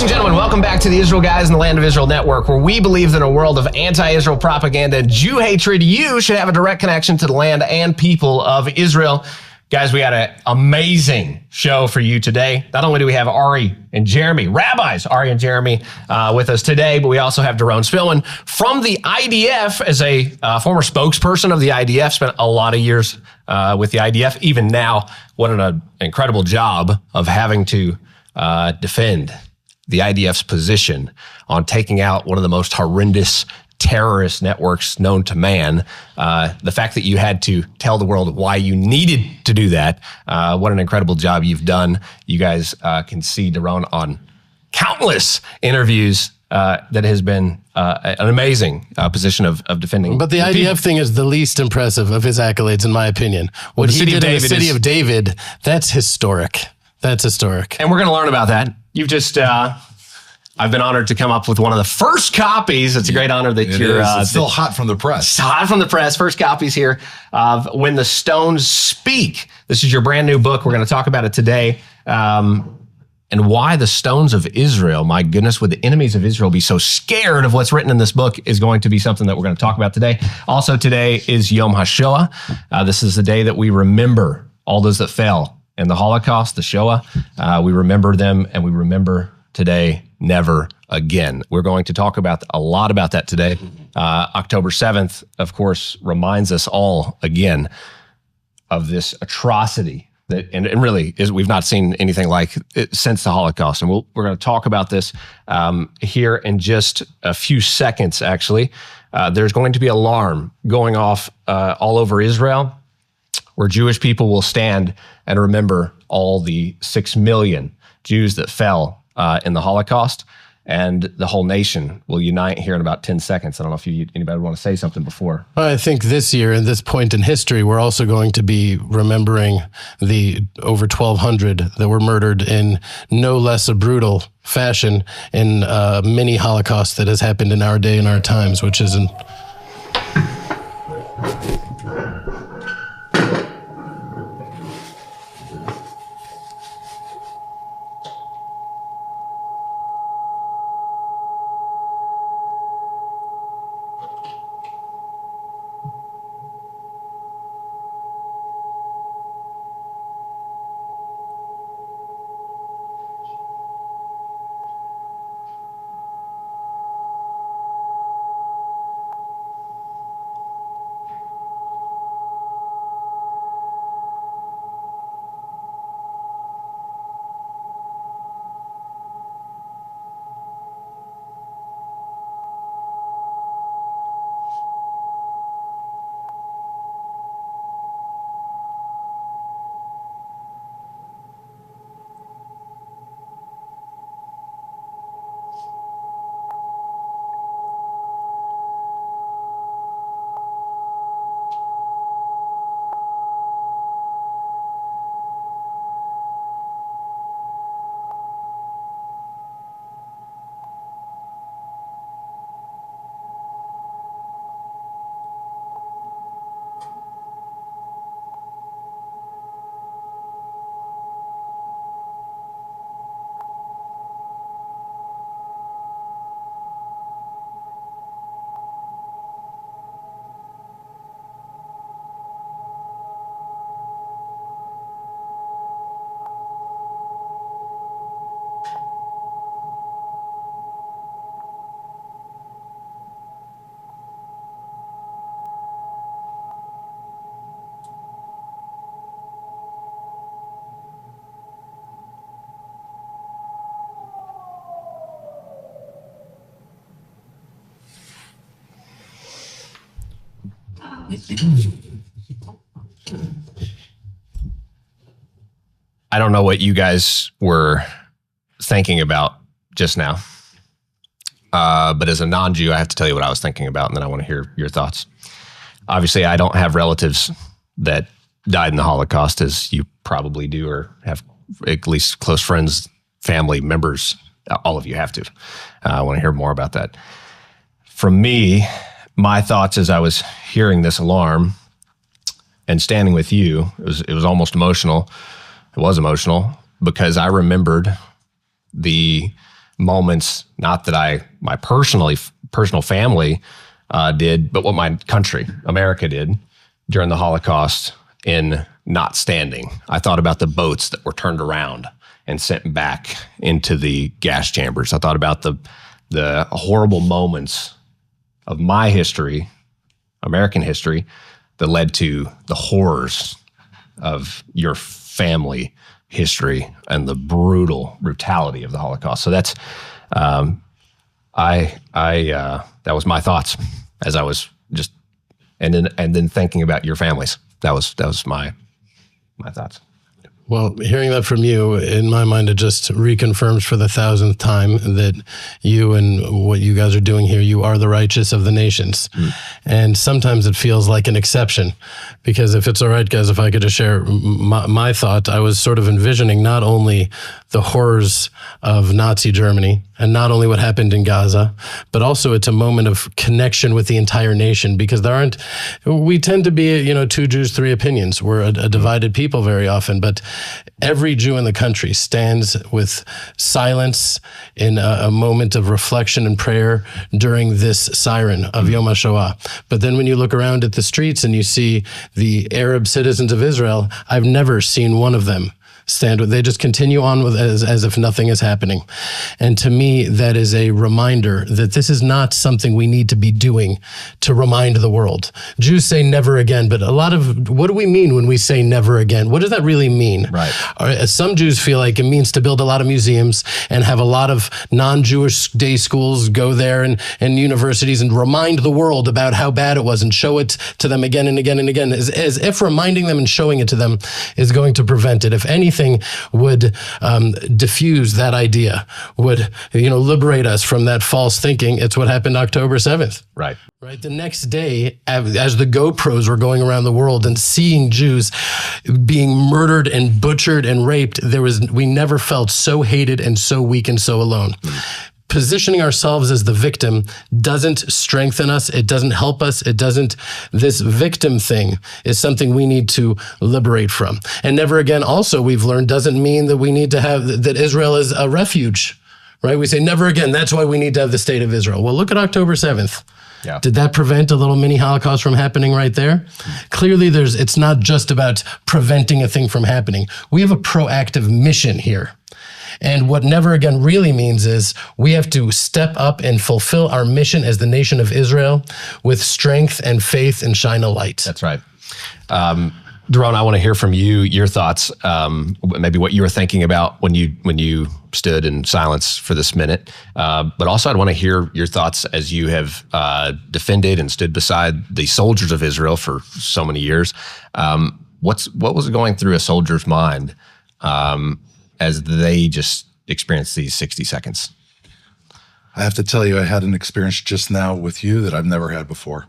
Ladies and gentlemen, welcome back to the Israel Guys in the Land of Israel Network, where we believe that in a world of anti-Israel propaganda and Jew hatred, you should have a direct connection to the land and people of Israel. Guys, we had an amazing show for you today. Not only do we have Ari and Jeremy, rabbis Ari and Jeremy, with us today, but we also have Doron Spielman from the IDF as a former spokesperson of the IDF, spent a lot of years with the IDF. Even now, what an incredible job of having to defend the IDF's position on taking out one of the most horrendous terrorist networks known to man. The fact that you had to tell the world why you needed to do that, what an incredible job you've done. You guys can see Doron on countless interviews. That has been an amazing position of defending. But the IDF thing is the least impressive of his accolades, in my opinion. What he did in the city of David, that's historic. That's historic. And we're going to learn about that. You've just, I've been honored to come up with one of the first copies. It's a great honor that you're... It's still hot from the press. It's hot from the press. First copies here of When the Stones Speak. This is your brand new book. We're going to talk about it today. And why the stones of Israel, my goodness, would the enemies of Israel be so scared of what's written in this book is going to be something that we're going to talk about today. Also today is Yom HaShoah. This is the day that we remember all those that fell in the Holocaust, the Shoah. We remember them, and we remember today, never again. We're going to talk about a lot about that today. October 7th, of course, reminds us all again of this atrocity that, and really, we've not seen anything like it since the Holocaust. And we're going to talk about this here in just a few seconds, actually. There's going to be alarm going off all over Israel, where Jewish people will stand and remember all the 6 million Jews that fell in the Holocaust, and the whole nation will unite here in about 10 seconds. I don't know if anybody would want to say something before. I think this year, at this point in history, we're also going to be remembering the over 1,200 that were murdered in no less a brutal fashion in a mini Holocaust that has happened in our day and our times, which is I don't know what you guys were thinking about just now, but as a non-Jew, I have to tell you what I was thinking about, and then I want to hear your thoughts. Obviously, I don't have relatives that died in the Holocaust, as you probably do, or have at least close friends, family members. All of you have to. I want to hear more about that. From me, my thoughts as I was hearing this alarm and standing with you, it was almost emotional. It was emotional because I remembered the moments, not that my personal family did, but what my country, America, did during the Holocaust in not standing. I thought about the boats that were turned around and sent back into the gas chambers. I thought about the horrible moments of my history, American history, that led to the horrors of your family history and the brutality of the Holocaust. So that's that was my thoughts as I was just and then thinking about your families. That was my thoughts. Well, hearing that from you, in my mind, it just reconfirms for the 1,000th time that you and what you guys are doing here, you are the righteous of the nations. And sometimes it feels like an exception, because if it's all right, guys, if I could just share my thought, I was sort of envisioning not only the horrors of Nazi Germany and not only what happened in Gaza, but also it's a moment of connection with the entire nation, because we tend to be, 2 Jews, 3 opinions. We're a divided people very often, but every Jew in the country stands with silence in a moment of reflection and prayer during this siren of Yom HaShoah. But then when you look around at the streets and you see the Arab citizens of Israel, I've never seen one of them stand with. They just continue on with as if nothing is happening. And to me, that is a reminder that this is not something we need to be doing to remind the world. Jews say never again, but what do we mean when we say never again? What does that really mean? Right. Some Jews feel like it means to build a lot of museums and have a lot of non-Jewish day schools go there and universities and remind the world about how bad it was and show it to them again and again and again, as if reminding them and showing it to them is going to prevent it. If anything would diffuse that idea, would liberate us from that false thinking, it's what happened October 7th. Right. Right. The next day, as the GoPros were going around the world and seeing Jews being murdered and butchered and raped, we never felt so hated and so weak and so alone. Positioning ourselves as the victim doesn't strengthen us. It doesn't help us. This victim thing is something we need to liberate from. And never again, also, we've learned, doesn't mean that we need to that Israel is a refuge, right? We say never again. That's why we need to have the state of Israel. Well, look at October 7th. Yeah. Did that prevent a little mini Holocaust from happening right there? Clearly, it's not just about preventing a thing from happening. We have a proactive mission here. And what never again really means is we have to step up and fulfill our mission as the nation of Israel with strength and faith and shine a light. That's right. Doron, I want to hear from you, your thoughts, maybe what you were thinking about when you stood in silence for this minute. But also I'd want to hear your thoughts as you have defended and stood beside the soldiers of Israel for so many years. What was going through a soldier's mind as they just experienced these 60 seconds? I have to tell you, I had an experience just now with you that I've never had before.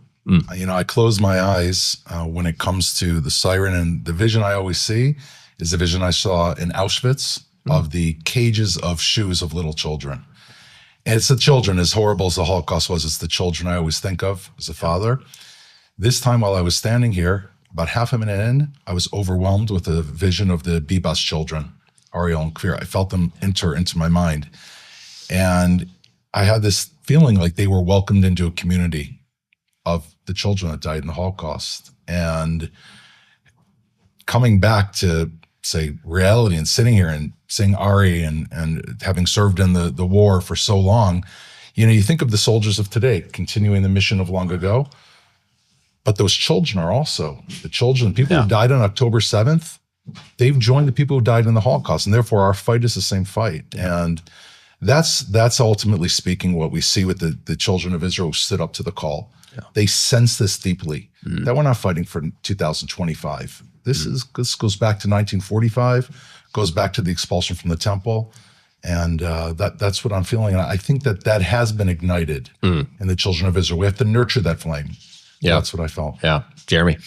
I close my eyes when it comes to the siren, and the vision I always see is the vision I saw in Auschwitz of the cages of shoes of little children. And it's the children, as horrible as the Holocaust was, it's the children I always think of as a father. This time while I was standing here, about half a minute in, I was overwhelmed with a vision of the Bibas children, Ariel and Kvir. I felt them enter into my mind. And I had this feeling like they were welcomed into a community of the children that died in the Holocaust. And coming back to, say, reality and sitting here and seeing Ari and having served in the war for so long, you think of the soldiers of today continuing the mission of long ago, but those children are also the children, people who died on October 7th, they've joined the people who died in the Holocaust, and therefore our fight is the same fight. And that's ultimately speaking what we see with the children of Israel who stood up to the call. Yeah. They sense this deeply, that we're not fighting for 2025. This goes back to 1945, goes back to the expulsion from the temple. And that's what I'm feeling. And I think that has been ignited in the children of Israel. We have to nurture that flame. Yeah. That's what I felt. Yeah. Jeremy?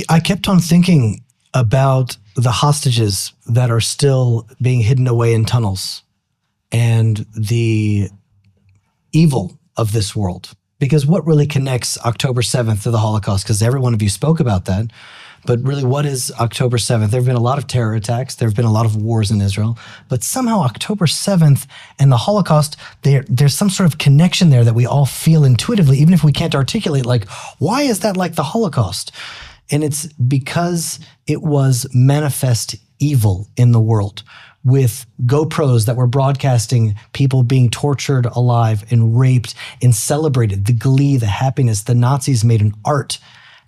I kept on thinking about the hostages that are still being hidden away in tunnels and the evil of this world. Because what really connects October 7th to the Holocaust, because every one of you spoke about that, But really, what is October 7th? There have been a lot of terror attacks. There have been a lot of wars in Israel. But somehow October 7th and the Holocaust, there's some sort of connection there that we all feel intuitively, even if we can't articulate, like, why is that like the Holocaust? And it's because it was manifest evil in the world, with GoPros that were broadcasting people being tortured alive and raped and celebrated. The glee, the happiness. The Nazis made an art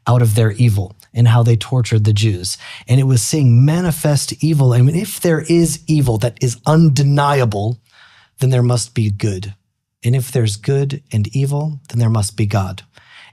out of their evil and how they tortured the Jews. And it was seeing manifest evil. I mean, if there is evil that is undeniable, then there must be good. And if there's good and evil, then there must be God.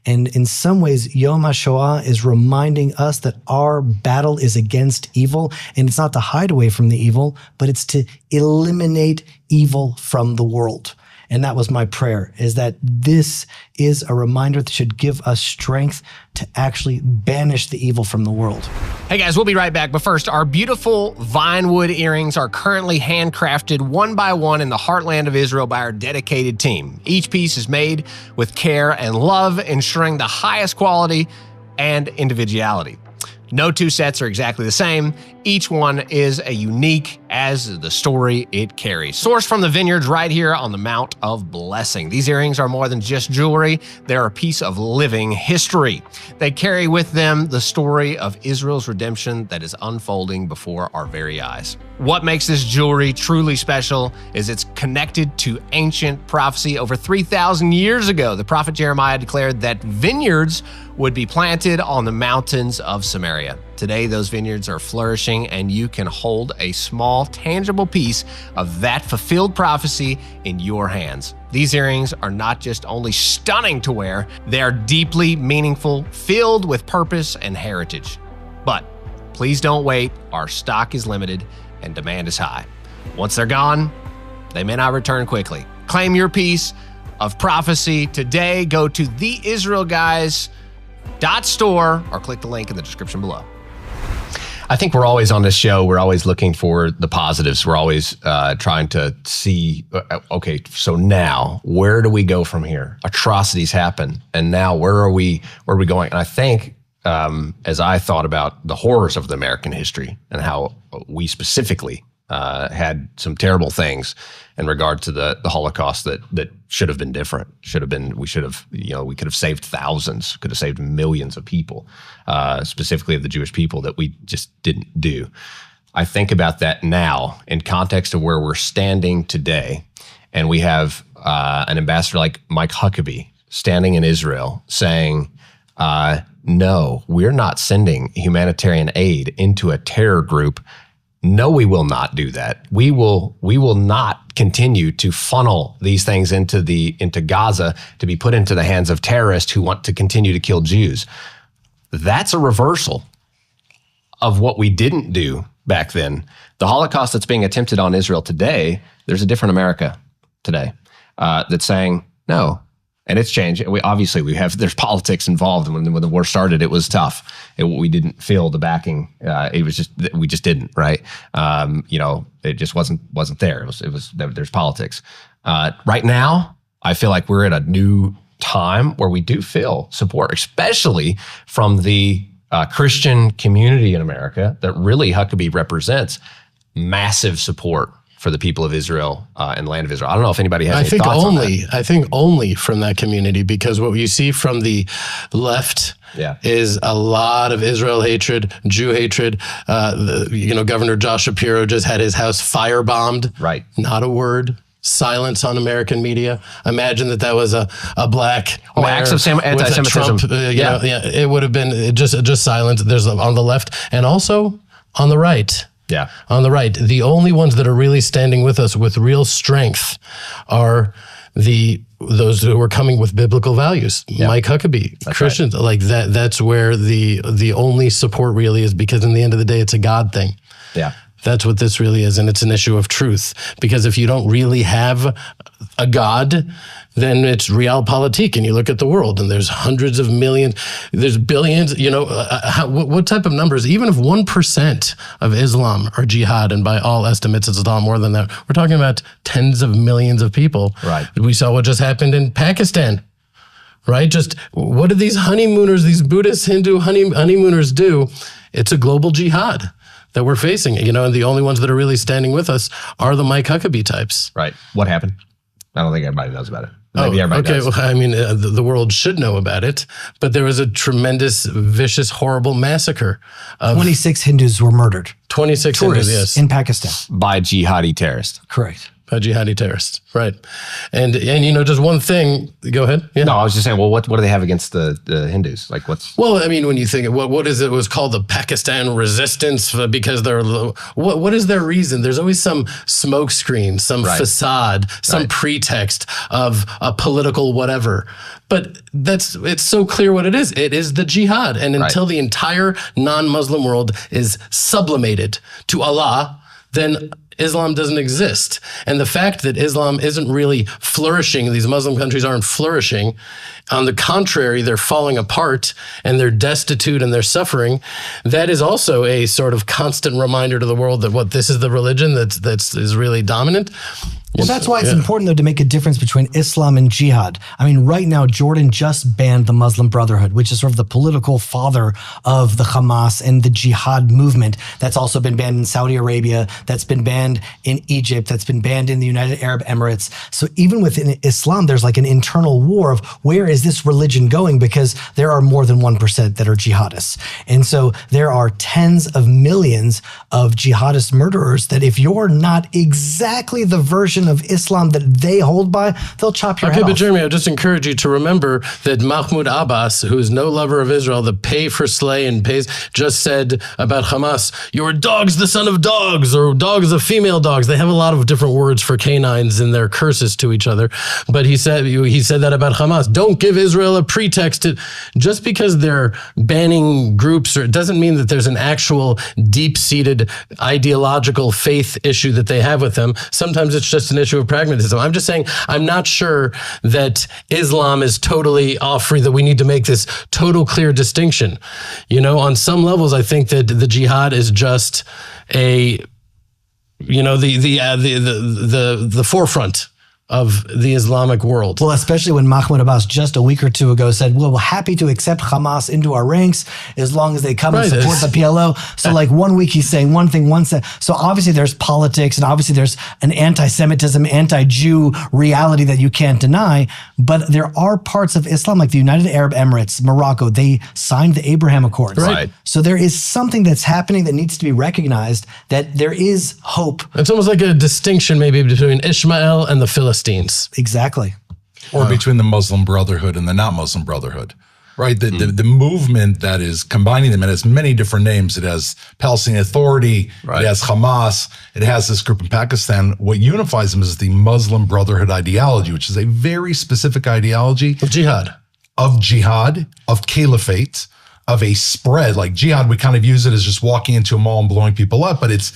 And in some ways, Yom HaShoah is reminding us that our battle is against evil, and it's not to hide away from the evil, but it's to eliminate evil from the world. And that was my prayer, is that this is a reminder that should give us strength to actually banish the evil from the world. Hey guys, we'll be right back. But first, our beautiful Vinewood earrings are currently handcrafted one by one in the heartland of Israel by our dedicated team. Each piece is made with care and love, ensuring the highest quality and individuality. No two sets are exactly the same. Each one is a unique as the story it carries. Sourced from the vineyards right here on the Mount of Blessing. These earrings are more than just jewelry. They're a piece of living history. They carry with them the story of Israel's redemption that is unfolding before our very eyes. What makes this jewelry truly special is it's connected to ancient prophecy. Over 3,000 years ago, the prophet Jeremiah declared that vineyards would be planted on the mountains of Samaria. Today, those vineyards are flourishing, and you can hold a small, tangible piece of that fulfilled prophecy in your hands. These earrings are not just only stunning to wear, they are deeply meaningful, filled with purpose and heritage. But please don't wait. Our stock is limited and demand is high. Once they're gone, they may not return quickly. Claim your piece of prophecy today. Go to theisraelguys.store or click the link in the description below. I think we're always on this show, we're always looking for the positives. We're always trying to see, okay, so now where do we go from here? Atrocities happen. And now where are we going? And I think as I thought about the horrors of the American history and how we specifically had some terrible things in regard to the Holocaust that should have been different. We could have saved thousands, could have saved millions of people, specifically of the Jewish people, that we just didn't do. I think about that now in context of where we're standing today, and we have an ambassador like Mike Huckabee standing in Israel saying, no, we're not sending humanitarian aid into a terror group. No, we will not do that. We will not continue to funnel these things into Gaza to be put into the hands of terrorists who want to continue to kill Jews. That's a reversal of what we didn't do back then. The Holocaust that's being attempted on Israel today, there's a different America today that's saying no. And it's changed. There's politics involved. When the war started, it was tough. We didn't feel the backing. We just didn't, right? It just wasn't there. There's politics. Right now, I feel like we're at a new time where we do feel support, especially from the Christian community in America that really Huckabee represents. Massive support for the people of Israel and the land of Israel. I don't know if anybody has any thoughts on that. I think only from that community, because what you see from the left is a lot of Israel hatred, Jew hatred. Governor Josh Shapiro just had his house firebombed. Right. Not a word. Silence on American media. Imagine that was a black acts of anti-Semitism. It would have been just silence. There's on the left and also on the right. Yeah. On the right, the only ones that are really standing with us with real strength are those who are coming with biblical values. Yeah. Mike Huckabee, that's Christians, right. Like that. That's where the only support really is, because in the end of the day, it's a God thing. Yeah. That's what this really is, and it's an issue of truth. Because if you don't really have a God, then it's realpolitik, and you look at the world, and there's hundreds of millions, there's billions. What type of numbers? Even if 1% of Islam are jihad, and by all estimates, it's a lot more than that. We're talking about tens of millions of people. Right. We saw what just happened in Pakistan, right? Just what do these honeymooners, these Buddhist, Hindu honeymooners do? It's a global jihad that we're facing, and the only ones that are really standing with us are the Mike Huckabee types. Right. What happened? I don't think everybody knows about it. Maybe everybody does. Well, I mean, the world should know about it, but there was a tremendous, vicious, horrible massacre. 26 Hindus were murdered. 26 Tourists Hindus, yes. in Pakistan. By jihadi terrorists. Correct. By jihadi terrorists, right. And just one thing, go ahead. Yeah. No, I was just saying, well, what do they have against the Hindus? Like what's... Well, I mean, when you think, what is it was called the Pakistan resistance because they're, what is their reason? There's always some smoke screen, some facade, some pretext of a political whatever. But it's so clear what it is. It is the jihad. And until the entire non-Muslim world is sublimated to Allah, then Islam doesn't exist. And the fact that Islam isn't really flourishing, these Muslim countries aren't flourishing. On the contrary, they're falling apart and they're destitute and they're suffering. That is also a sort of constant reminder to the world that this is the religion that is really dominant. Well, that's why it's important, though, to make a difference between Islam and jihad. I mean, right now, Jordan just banned the Muslim Brotherhood, which is sort of the political father of the Hamas and the jihad movement. That's also been banned in Saudi Arabia. That's been banned in Egypt. That's been banned in the United Arab Emirates. So even within Islam, there's like an internal war of where is this religion going? Because there are more than 1% that are jihadists. And so there are tens of millions of jihadist murderers that if you're not exactly the version of Islam that they hold by, they'll chop your head off. Okay, but Jeremy, I just encourage you to remember that Mahmoud Abbas, who is no lover of Israel, the pay for slay and pays, just said about Hamas, "Your dog's the son of dogs," or "dog is a female dogs." They have a lot of different words for canines in their curses to each other. But he said that about Hamas. Don't give Israel a pretext just because they're banning groups, or it doesn't mean that there's an actual deep-seated ideological faith issue that they have with them. Sometimes it's just an issue of pragmatism. I'm just saying, I'm not sure that Islam is totally off free, that we need to make this total clear distinction. On some levels, I think that the jihad is just the forefront of the Islamic world. Well, especially when Mahmoud Abbas just a week or two ago said, well, we're happy to accept Hamas into our ranks as long as they come and support the PLO. So like 1 week he's saying one thing, so obviously there's politics and obviously there's an anti-Semitism, anti-Jew reality that you can't deny. But there are parts of Islam like the United Arab Emirates, Morocco, they signed the Abraham Accords. Right. So there is something that's happening that needs to be recognized, that there is hope. It's almost like a distinction maybe between Ishmael and the Philistines. Exactly. Or between the Muslim Brotherhood and the not Muslim Brotherhood, right? The movement that is combining them, it has many different names. It has Palestinian Authority, it has Hamas, it has this group in Pakistan. What unifies them is the Muslim Brotherhood ideology, which is a very specific ideology of jihad, of caliphate, of a spread. Like jihad, we kind of use it as just walking into a mall and blowing people up, but it's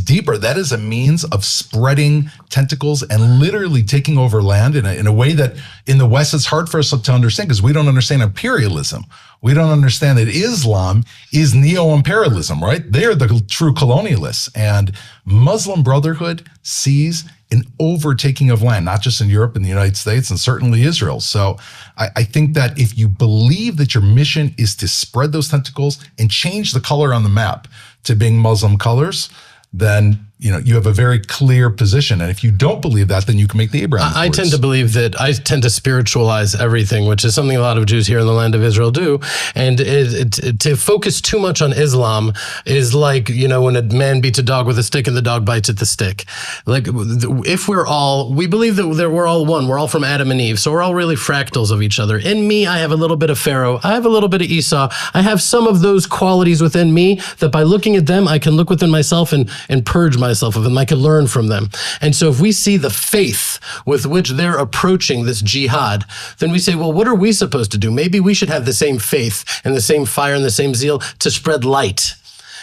deeper. That is a means of spreading tentacles and literally taking over land in a way that in the West it's hard for us to understand because we don't understand imperialism. We don't understand that Islam is neo-imperialism, right? They are the true colonialists. And Muslim Brotherhood sees an overtaking of land, not just in Europe and the United States, and certainly Israel. So I think that if you believe that your mission is to spread those tentacles and change the color on the map to being Muslim colors, then you have a very clear position. And if you don't believe that, then you can make the Abraham Accords. I tend to believe that I tend to spiritualize everything, which is something a lot of Jews here in the land of Israel do. And to focus too much on Islam is like, when a man beats a dog with a stick and the dog bites at the stick. Like if we believe that we're all one, we're all from Adam and Eve. So we're all really fractals of each other. In me, I have a little bit of Pharaoh. I have a little bit of Esau. I have some of those qualities within me that by looking at them, I can look within myself and purge myself of them. I can learn from them. And so if we see the faith with which they're approaching this jihad, then we say, well, what are we supposed to do? Maybe we should have the same faith and the same fire and the same zeal to spread light.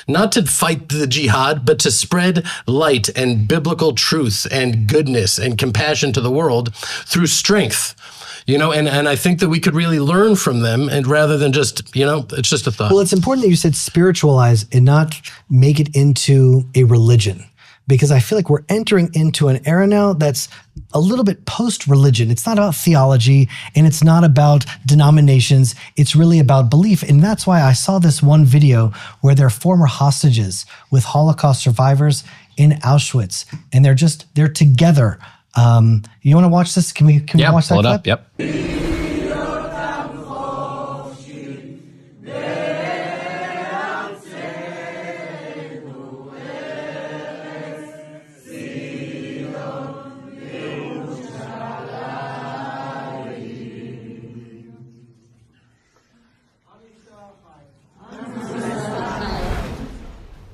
Not to fight the jihad, but to spread light and biblical truth and goodness and compassion to the world through strength. And I think that we could really learn from them, and rather than just, it's just a thought. Well, it's important that you said spiritualize and not make it into a religion, because I feel like we're entering into an era now that's a little bit post-religion. It's not about theology and it's not about denominations. It's really about belief. And that's why I saw this one video where they're former hostages with Holocaust survivors in Auschwitz, and they're together. You want to watch this? Can we watch that pull it clip? up. Yep.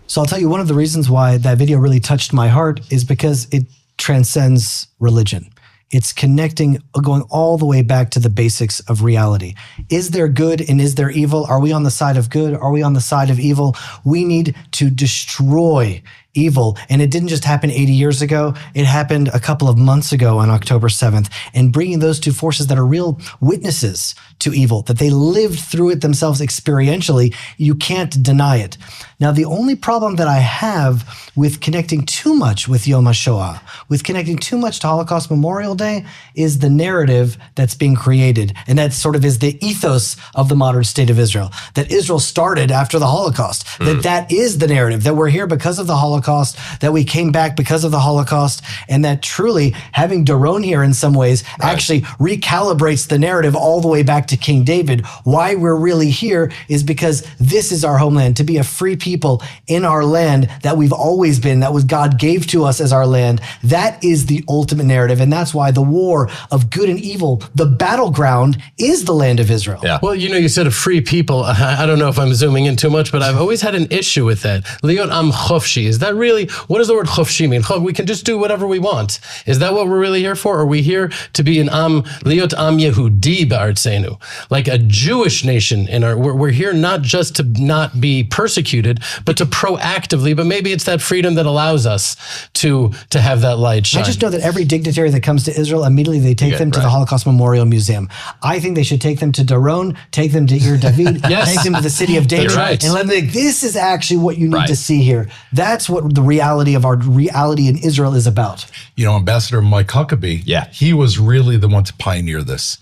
So I'll tell you, one of the reasons why that video really touched my heart is because it transcends religion. It's connecting, going all the way back to the basics of reality. Is there good and is there evil? Are we on the side of good? Are we on the side of evil? We need to destroy evil. And it didn't just happen 80 years ago. It happened a couple of months ago on October 7th. And bringing those two forces that are real witnesses to evil, that they lived through it themselves experientially, you can't deny it. Now, the only problem that I have with connecting too much with Yom HaShoah, with connecting too much to Holocaust Memorial Day, is the narrative that's being created. And that sort of is the ethos of the modern state of Israel, that Israel started after the Holocaust, that is the narrative, that we're here because of the Holocaust, that we came back because of the Holocaust, and that truly having Doron here in some ways actually recalibrates the narrative all the way back to King David. Why we're really here is because this is our homeland, to be a free people in our land that we've always been, that was God gave to us as our land. That is the ultimate narrative, and that's why the war of good and evil, the battleground, is the land of Israel. Yeah. Well, you said a free people. I don't know if I'm zooming in too much, but I've always had an issue with that. Liot am chofshi. Is that really, what does the word chofshi mean? We can just do whatever we want. Is that what we're really here for? Are we here to be an liot am Yehudi be'artzenu, like a Jewish nation in our, we're here not just to not be persecuted, but to proactively, but maybe it's that freedom that allows us to have that light shine. I just know that every dignitary that comes to Israel, immediately they take them to the Holocaust Memorial Museum. I think they should take them to Doron, take them to Ir David, take them to the city of David, and let them think, this is actually what you need to see here. That's what the reality of our reality in Israel is about. You know, Ambassador Mike Huckabee, he was really the one to pioneer this.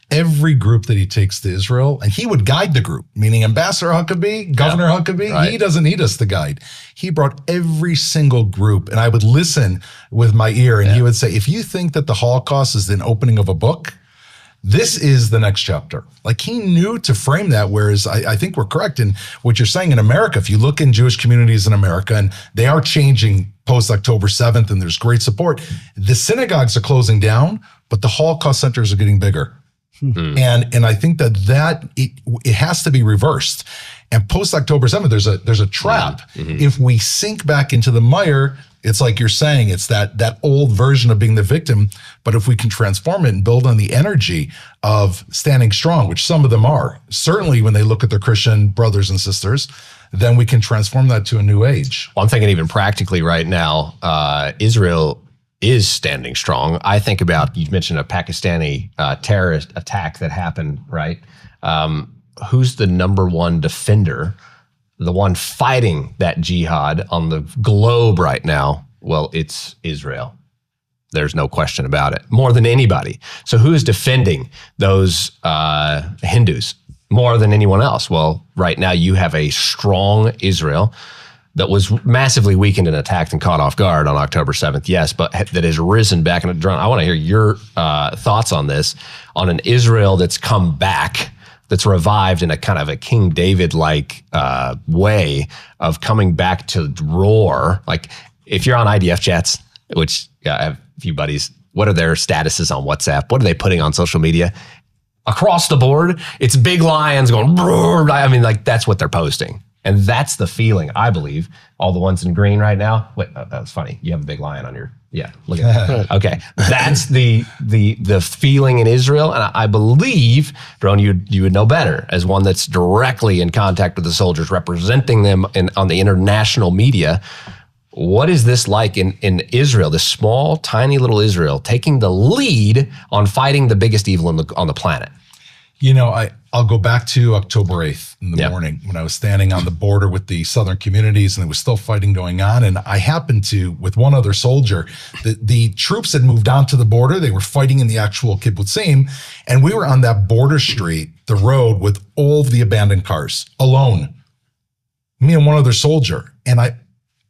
Every group that he takes to Israel, and he would guide the group, meaning Ambassador Huckabee, Governor Huckabee, he doesn't need us to guide. He brought every single group, and I would listen with my ear, and he would say, if you think that the Holocaust is an opening of a book, this is the next chapter. Like, he knew to frame that, whereas I think we're correct in what you're saying in America. If you look in Jewish communities in America, and they are changing post-October 7th, and there's great support, the synagogues are closing down, but the Holocaust centers are getting bigger. And I think that it has to be reversed. And post-October 7th, there's a trap. If we sink back into the mire, it's like you're saying, it's that old version of being the victim. But if we can transform it and build on the energy of standing strong, which some of them are, certainly when they look at their Christian brothers and sisters, then we can transform that to a new age. Well, I'm thinking even practically right now, Israel is standing strong. I think about, you mentioned a Pakistani terrorist attack that happened, right? Who's the number one defender, the one fighting that jihad on the globe right now? Well, it's Israel. There's no question about it, more than anybody. So who is defending those Hindus more than anyone else? Well, right now you have a strong Israel that was massively weakened and attacked and caught off guard on October 7th, yes, but that has risen back in a drone. I want to hear your thoughts on this, on an Israel that's come back, that's revived in a kind of a King David-like way of coming back to roar. Like, if you're on IDF chats, which I have a few buddies, what are their statuses on WhatsApp? What are they putting on social media? Across the board, it's big lions going, roar. I mean, like, that's what they're posting. And that's the feeling, I believe. All the ones in green right now. Wait, that was funny. You have a big lion on your, look at that. Okay, that's the feeling in Israel. And I believe, Doron, you would know better, as one that's directly in contact with the soldiers, representing them on the international media. What is this like in Israel, this small, tiny little Israel, taking the lead on fighting the biggest evil on the planet? I'll go back to October 8th in the morning when I was standing on the border with the southern communities and there was still fighting going on. And I happened to, with one other soldier, the troops had moved on to the border. They were fighting in the actual kibbutzim. And we were on that border street, the road, with all of the abandoned cars, alone. Me and one other soldier. And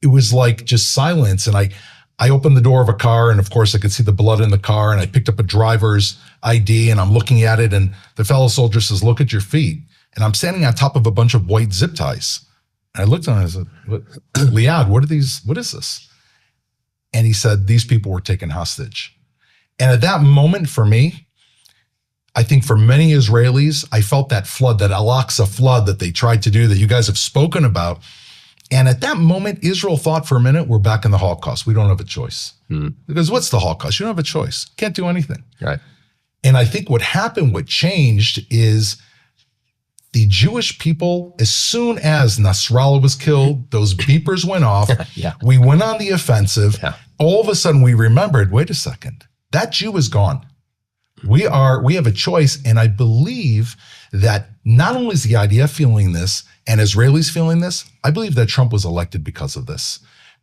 it was like just silence. And I opened the door of a car, and of course I could see the blood in the car, and I picked up a driver's ID, and I'm looking at it, and the fellow soldier says, "Look at your feet." And I'm standing on top of a bunch of white zip ties. And I looked at him and I said, "Liad, what is this?" And he said, "These people were taken hostage." And at that moment for me, I think for many Israelis, I felt that flood, that Al-Aqsa flood that they tried to do, that you guys have spoken about. And at that moment, Israel thought for a minute, we're back in the Holocaust. We don't have a choice. Because what's the Holocaust? You don't have a choice. Can't do anything. Right. And I think what happened, what changed is the Jewish people, as soon as Nasrallah was killed, those beepers went off. We went on the offensive. All of a sudden we remembered, wait a second, that Jew is gone. We have a choice. And I believe that not only is the IDF feeling this and Israelis feeling this, I believe that Trump was elected because of this.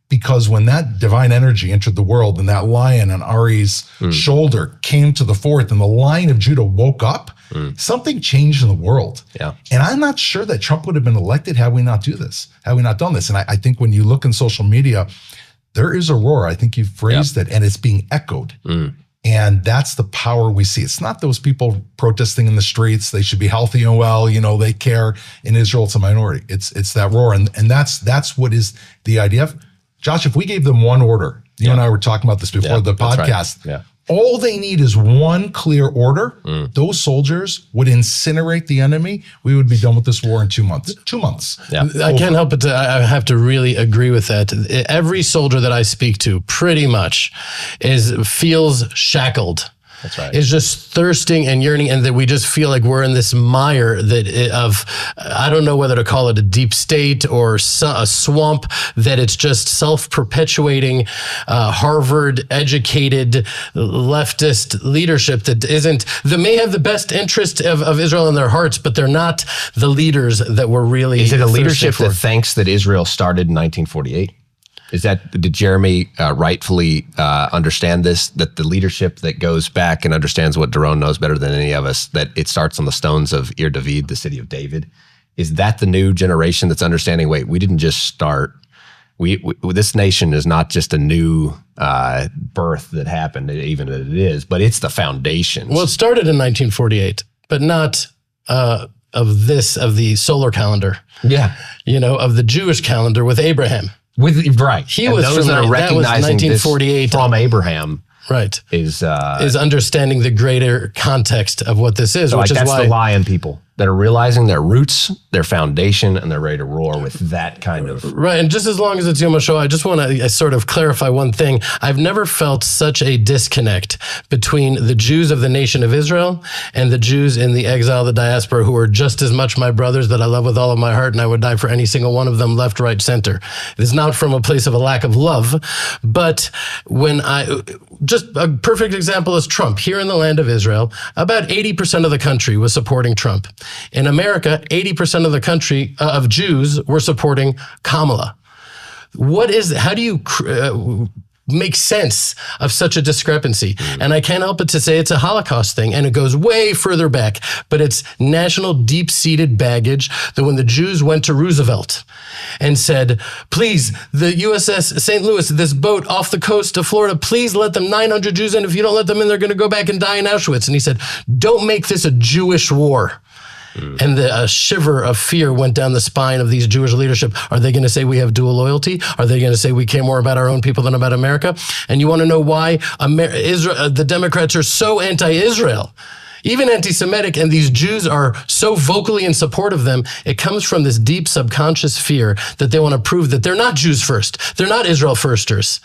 Because when that divine energy entered the world and that lion on Ari's shoulder came to the forth and the Lion of Judah woke up, something changed in the world. And I'm not sure that Trump would have been elected had we not done this. And I think when you look in social media, there is a roar. I think you phrased it, and it's being echoed. And that's the power we see. It's not those people protesting in the streets. They should be healthy and well. They care. In Israel, it's a minority. It's that roar. And that's what is the IDF. Josh, if we gave them one order, you and I were talking about this before the podcast. Right. All they need is one clear order. Those soldiers would incinerate the enemy. We would be done with this war in 2 months. 2 months. I can't help but I have to really agree with that. Every soldier that I speak to pretty much feels shackled. That's right. Is just thirsting and yearning, and that we just feel like we're in this mire of I don't know whether to call it a deep state or a swamp, that it's just self-perpetuating, Harvard-educated leftist leadership that may have the best interest of Israel in their hearts, but they're not the leaders that we're really. Is it a leadership that thinks that Israel started in 1948? Did Jeremy rightfully understand this, that the leadership that goes back and understands what Doron knows better than any of us, that it starts on the stones of Ir David, the city of David? Is that the new generation that's understanding, wait, we didn't just start, this nation is not just a new birth that happened, even if it is, but it's the foundation. Well, it started in 1948, but not of the solar calendar. Of the Jewish calendar with Abraham. Right. He was from that was 1948 from Abraham. Right. Is understanding the greater context of what this is, which is that's why the lion people that are realizing their roots, their foundation, and they're ready to roar with that kind of. Right. And just as long as it's Yom HaShoah, I just want to sort of clarify one thing. I've never felt such a disconnect between the Jews of the nation of Israel and the Jews in the exile, the diaspora, who are just as much my brothers that I love with all of my heart, and I would die for any single one of them, left, right, center. It is not from a place of a lack of love, but just a perfect example is Trump. Here in the land of Israel, about 80% of the country was supporting Trump. In America, 80% of the country of Jews were supporting Kamala. How do you make sense of such a discrepancy? And I can't help but to say it's a Holocaust thing, and it goes way further back, but it's national deep-seated baggage that when the Jews went to Roosevelt and said, please, the USS St. Louis, this boat off the coast of Florida, please let them 900 Jews in. If you don't let them in, they're going to go back and die in Auschwitz. And he said, don't make this a Jewish war. And a shiver of fear went down the spine of these Jewish leadership. Are they going to say we have dual loyalty? Are they going to say we care more about our own people than about America? And you want to know why the Democrats are so anti-Israel, even anti-Semitic, and these Jews are so vocally in support of them? It comes from this deep subconscious fear that they want to prove that they're not Jews first. They're not Israel firsters.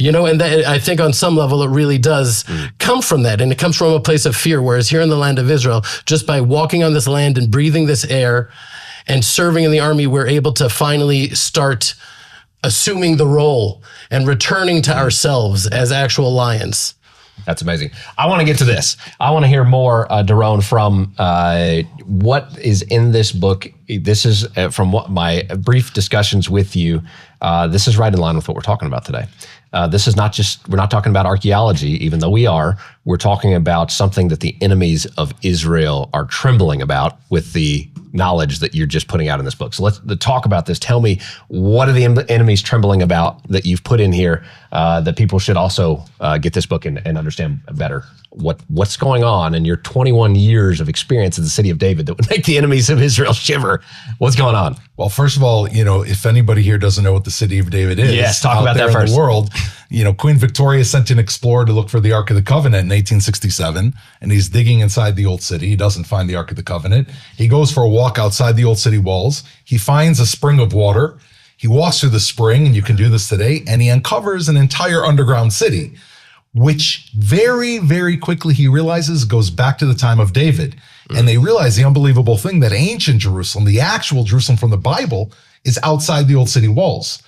And that, I think on some level it really does come from that. And it comes from a place of fear. Whereas here in the land of Israel, just by walking on this land and breathing this air and serving in the army, we're able to finally start assuming the role and returning to ourselves as actual lions. That's amazing. I want to get to this. I want to hear more, Doron, from what is in this book. This is from what my brief discussions with you. This is right in line with what we're talking about today. This is not just, we're not talking about archaeology, even though we are. We're talking about something that the enemies of Israel are trembling about with the knowledge that you're just putting out in this book. So let's talk about this. Tell me, what are the enemies trembling about that you've put in here that people should also get this book and understand better what's going on in your 21 years of experience in the city of David that would make the enemies of Israel shiver? What's going on? Well, first of all, if anybody here doesn't know what the city of David is, yes, talk about that first. In the world, Queen Victoria sent an explorer to look for the Ark of the Covenant in 1867, and he's digging inside the old city. He doesn't find the Ark of the Covenant. He goes for a walk outside the old city walls. He finds a spring of water. He walks through the spring, and you can do this today, and he uncovers an entire underground city, which very, very quickly he realizes goes back to the time of David. And they realize the unbelievable thing that ancient Jerusalem, the actual Jerusalem from the Bible, is outside the old city walls.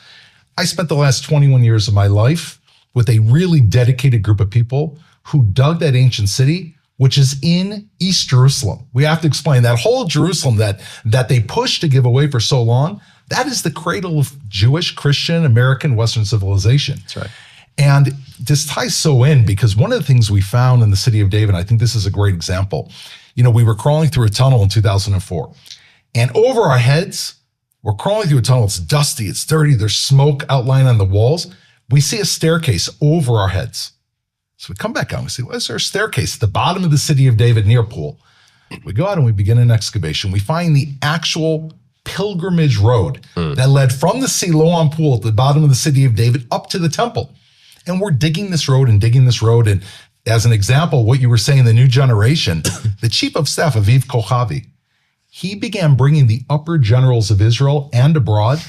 I spent the last 21 years of my life with a really dedicated group of people who dug that ancient city, which is in East Jerusalem. We have to explain that whole Jerusalem that they pushed to give away for so long. That is the cradle of Jewish, Christian, American, Western civilization. That's right. And this ties so in because one of the things we found in the city of David, I think this is a great example. We were crawling through a tunnel in 2004, and over our heads, we're crawling through a tunnel. It's dusty, it's dirty, there's smoke outlined on the walls. We see a staircase over our heads. So we come back out and we see, is there a staircase at the bottom of the city of David near a pool? We go out and we begin an excavation. We find the actual pilgrimage road that led from the Siloam pool at the bottom of the city of David up to the temple. And we're digging this road. And as an example, what you were saying, the new generation, the chief of staff, Aviv Kochavi, he began bringing the upper generals of Israel and abroad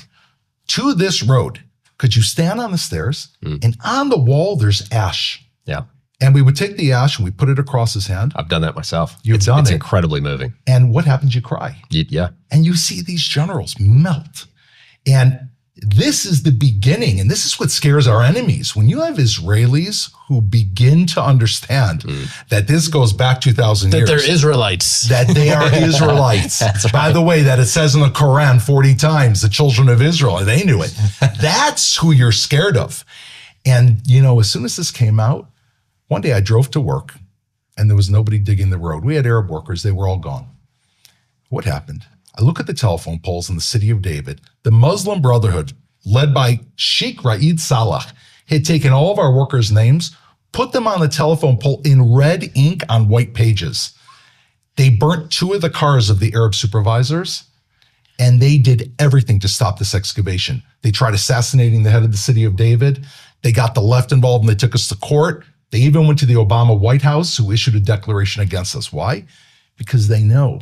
to this road. Could you stand on the stairs? And on the wall, there's ash. Yeah. And we would take the ash and we put it across his hand. I've done that myself. It's incredibly moving. And what happens? You cry. Yeah. And you see these generals melt. And this is the beginning. And this is what scares our enemies. When you have Israelis who begin to understand that this goes back 2,000 years. That they're Israelites. That they are Israelites. That's right. By the way, that it says in the Quran 40 times, the children of Israel, and they knew it. That's who you're scared of. And, as soon as this came out, one day I drove to work and there was nobody digging the road. We had Arab workers. They were all gone. What happened? I look at the telephone poles in the city of David. The Muslim Brotherhood, led by Sheikh Raed Salah, had taken all of our workers' names, put them on the telephone pole in red ink on white pages. They burnt 2 of the cars of the Arab supervisors, and they did everything to stop this excavation. They tried assassinating the head of the city of David. They got the left involved, and they took us to court. They even went to the Obama White House, who issued a declaration against us. Why? Because they know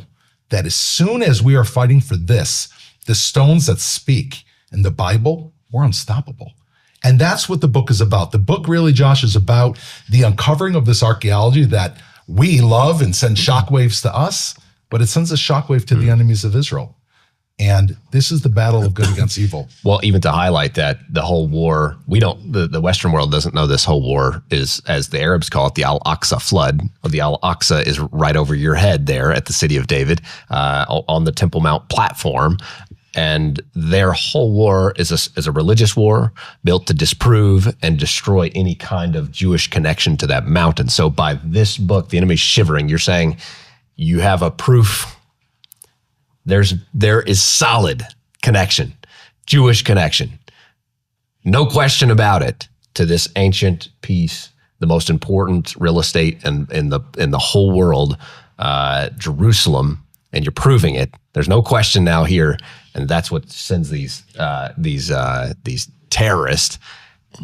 that as soon as we are fighting for this, the stones that speak in the Bible, we're unstoppable. And that's what the book is about. The book really, Josh, is about the uncovering of this archaeology that we love and sends shockwaves to us, but it sends a shockwave to the enemies of Israel. And this is the battle of good against evil. Well, even to highlight that the whole war, the Western world doesn't know this whole war is, as the Arabs call it, the Al-Aqsa flood. The Al-Aqsa is right over your head there at the city of David on the Temple Mount platform. And their whole war is a religious war built to disprove and destroy any kind of Jewish connection to that mountain. So by this book, The Enemy's Shivering, you're saying you have a proof. There is solid connection, Jewish connection, no question about it, to this ancient piece, the most important real estate in the whole world, Jerusalem, and you're proving it. There's no question now here, and that's what sends these terrorists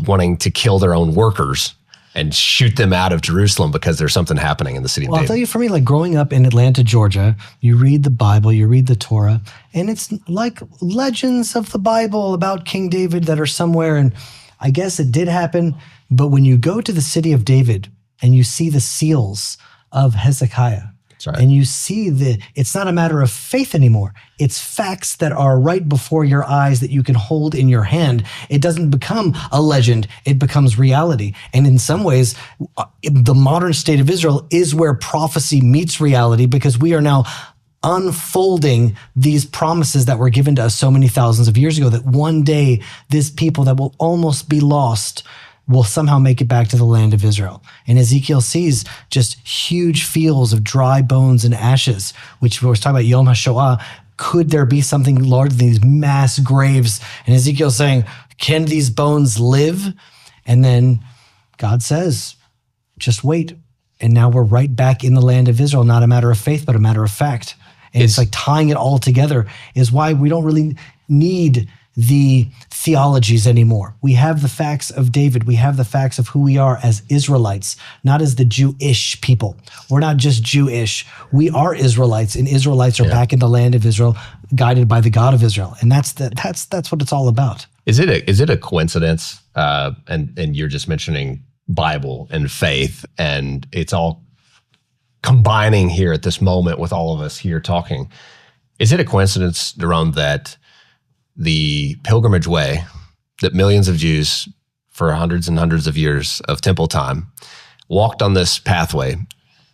wanting to kill their own workers and shoot them out of Jerusalem because there's something happening in the city of David. I'll tell you, for me, like growing up in Atlanta, Georgia, you read the Bible, you read the Torah, and it's like legends of the Bible about King David that are somewhere, and I guess it did happen, but when you go to the city of David and you see the seals of Hezekiah, right. And you see it's not a matter of faith anymore. It's facts that are right before your eyes that you can hold in your hand. It doesn't become a legend. It becomes reality. And in some ways, the modern state of Israel is where prophecy meets reality, because we are now unfolding these promises that were given to us so many thousands of years ago, that one day this people that will almost be lost will somehow make it back to the land of Israel. And Ezekiel sees just huge fields of dry bones and ashes, which we were talking about Yom HaShoah. Could there be something larger than these mass graves? And Ezekiel's saying, can these bones live? And then God says, just wait. And now we're right back in the land of Israel, not a matter of faith, but a matter of fact. And it's like tying it all together is why we don't really need the theologies anymore. We have the facts of David. We have the facts of who we are as Israelites, not as the Jewish people. We're not just Jewish. We are Israelites, and Israelites are back in the land of Israel, guided by the God of Israel. And that's what it's all about. Is it a coincidence? And you're just mentioning Bible and faith, and it's all combining here at this moment with all of us here talking. Is it a coincidence, Doron, that the pilgrimage way that millions of Jews for hundreds and hundreds of years of temple time walked on this pathway